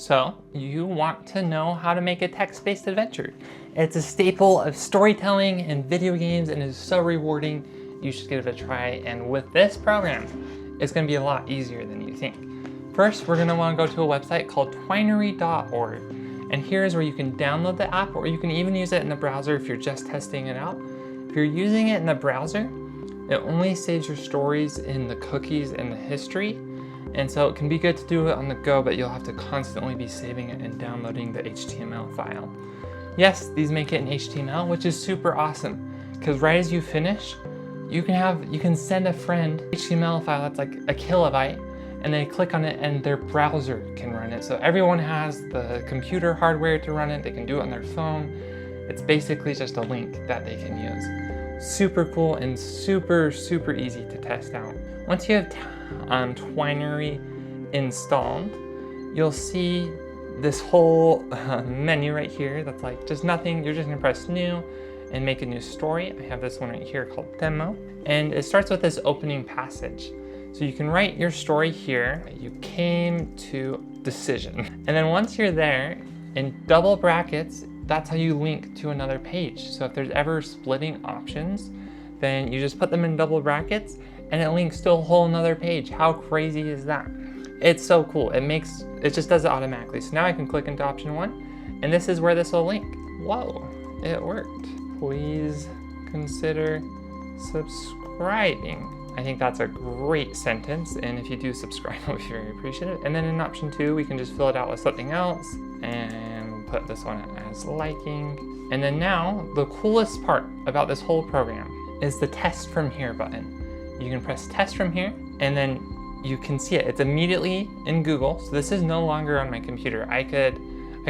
So you want to know how to make a text-based adventure. It's a staple of storytelling and video games and is so rewarding. You should give it a try. And with this program, it's gonna be a lot easier than you think. First, we're gonna wanna go to a website called twinery.org. And here's where you can download the app, or you can even use it in the browser if you're just testing it out. If you're using it in the browser, it only saves your stories in the cookies and the history. And so it can be good to do it on the go, but you'll have to constantly be saving it and downloading the HTML file. Yes, these make it in HTML, which is super awesome, because right as you finish, you can send a friend an HTML file that's like a kilobyte, and they click on it and their browser can run it. So everyone has the computer hardware to run it. They can do it on their phone. It's basically just a link that they can use. Super cool and super, super easy to test out. Once you have Twinery installed, you'll see this whole menu right here that's like just nothing. You're just gonna press new and make a new story. I have this one right here called demo, and it starts with this opening passage. So you can write your story here. You came to decision. And then once you're there, in double brackets, that's how you link to another page. So if there's ever splitting options, then you just put them in double brackets and it links to a whole nother page. How crazy is that? It's so cool. It just does it automatically. So now I can click into option 1, and this is where this will link. Whoa, it worked. Please consider subscribing. I think that's a great sentence, and if you do subscribe, I'll be very appreciative. And then in option 2, we can just fill it out with something else, and we'll put this one as liking. And then now, the coolest part about this whole program is the test from here button. You can press test from here, and then you can see it. It's immediately in Google, so this is no longer on my computer. I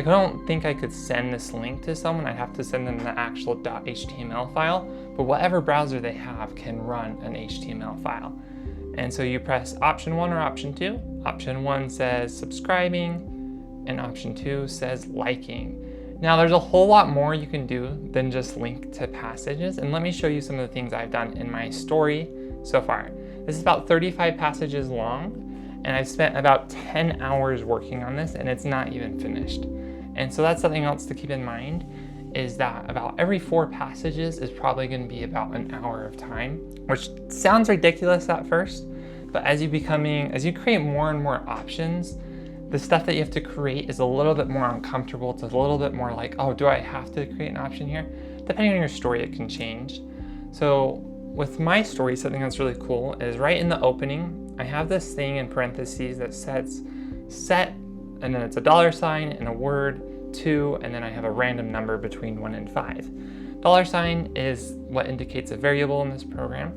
don't think I could send this link to someone. I'd have to send them the actual .html file, but whatever browser they have can run an HTML file. And so you press option 1 or option 2. Option 1 says subscribing, and option 2 says liking. Now there's a whole lot more you can do than just link to passages, and let me show you some of the things I've done in my story so far. This is about 35 passages long, and I've spent about 10 hours working on this, and it's not even finished. And so that's something else to keep in mind, is that about every 4 passages is probably going to be about an hour of time, which sounds ridiculous at first, but as you create more and more options, the stuff that you have to create is a little bit more uncomfortable. It's a little bit more like, oh, do I have to create an option here? Depending on your story, it can change. So with my story, something that's really cool is right in the opening, I have this thing in parentheses that says set, and then it's a $sign and a word, 2, and then I have a random number between 1 and 5. $sign is what indicates a variable in this program,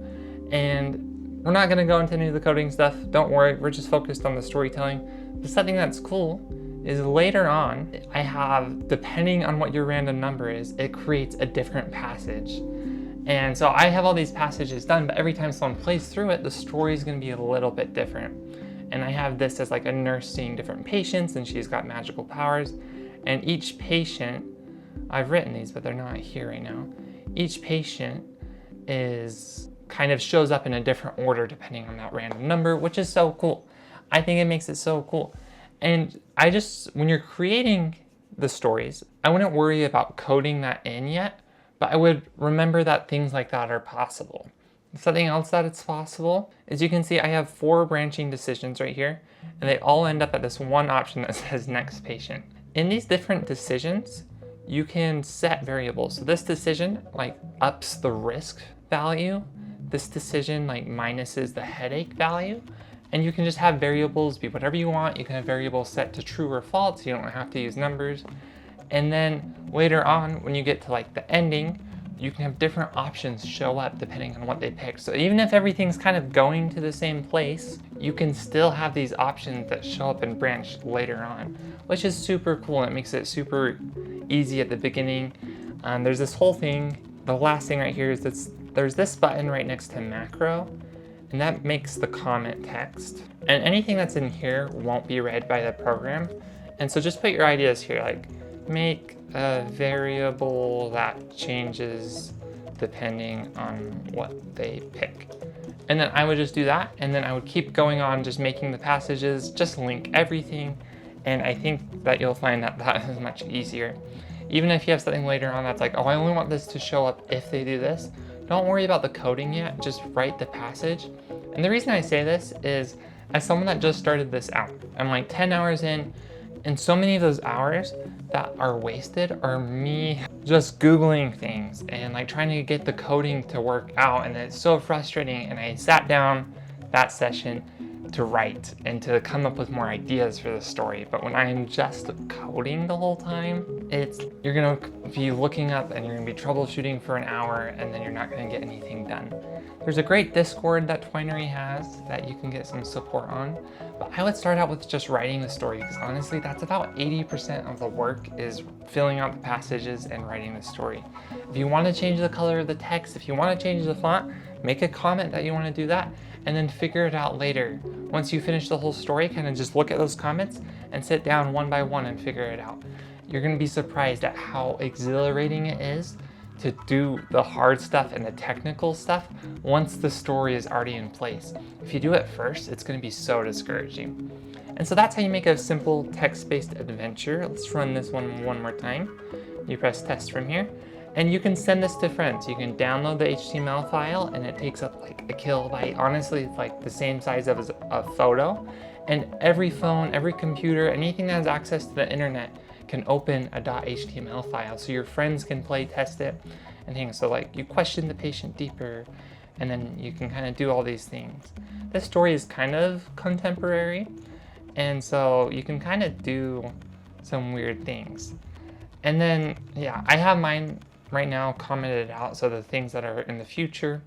and we're not going to go into any of the coding stuff. Don't worry, we're just focused on the storytelling. But something that's cool is later on, I have, depending on what your random number is, it creates a different passage. And so I have all these passages done, but every time someone plays through it, the story is going to be a little bit different. And I have this as like a nurse seeing different patients, and she's got magical powers. And each patient, I've written these, but they're not here right now. Each patient kind of shows up in a different order depending on that random number, which is so cool. I think it makes it so cool. And when you're creating the stories, I wouldn't worry about coding that in yet, but I would remember that things like that are possible. Something else that it's possible is you can see I have 4 branching decisions right here, and they all end up at this one option that says next patient. In these different decisions, you can set variables. So this decision like ups the risk value. This decision like minuses the headache value. And you can just have variables be whatever you want. You can have variables set to true or false. You don't have to use numbers. And then later on, when you get to like the ending, you can have different options show up depending on what they pick. So even if everything's kind of going to the same place, you can still have these options that show up and branch later on, which is super cool. It makes it super easy at the beginning. There's this whole thing. The last thing right here is there's this button right next to macro, and that makes the comment text. And anything that's in here won't be read by the program. And so just put your ideas here, like make a variable that changes depending on what they pick. And then I would just do that, and then I would keep going on just making the passages, just link everything, And I think that you'll find that that is much easier. Even if you have something later on that's like, oh, I only want this to show up if they do this, don't worry about the coding yet, just write the passage. And the reason I say this is, as someone that just started this out, I'm like 10 hours in, and so many of those hours that are wasted are me just Googling things and like trying to get the coding to work out, and it's so frustrating. And I sat down that session to write and to come up with more ideas for the story. But when I'm just coding the whole time, you're gonna be looking up and you're gonna be troubleshooting for an hour, and then you're not gonna get anything done. There's a great Discord that Twinery has that you can get some support on, but I would start out with just writing the story, because honestly, that's about 80% of the work, is filling out the passages and writing the story. If you want to change the color of the text, if you want to change the font, make a comment that you want to do that, and then figure it out later. Once you finish the whole story, kind of just look at those comments and sit down one by one and figure it out. You're going to be surprised at how exhilarating it is to do the hard stuff and the technical stuff once the story is already in place. If you do it first, it's going to be so discouraging. And so that's how you make a simple text-based adventure. Let's run this one more time. You press test from here, and you can send this to friends. You can download the HTML file, and it takes up like a kilobyte. Honestly, it's like the same size as a photo. And every phone, every computer, anything that has access to the internet can open a .html file, so your friends can play test it and things. So like you question the patient deeper, and then you can kind of do all these things. This story is kind of contemporary, and so you can kind of do some weird things. And then, yeah, I have mine right now commented out, so the things that are in the future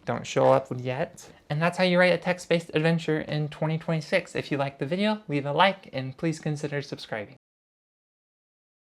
don't show up yet. And that's how you write a text-based adventure in 2026. If you liked the video, leave a like, and please consider subscribing.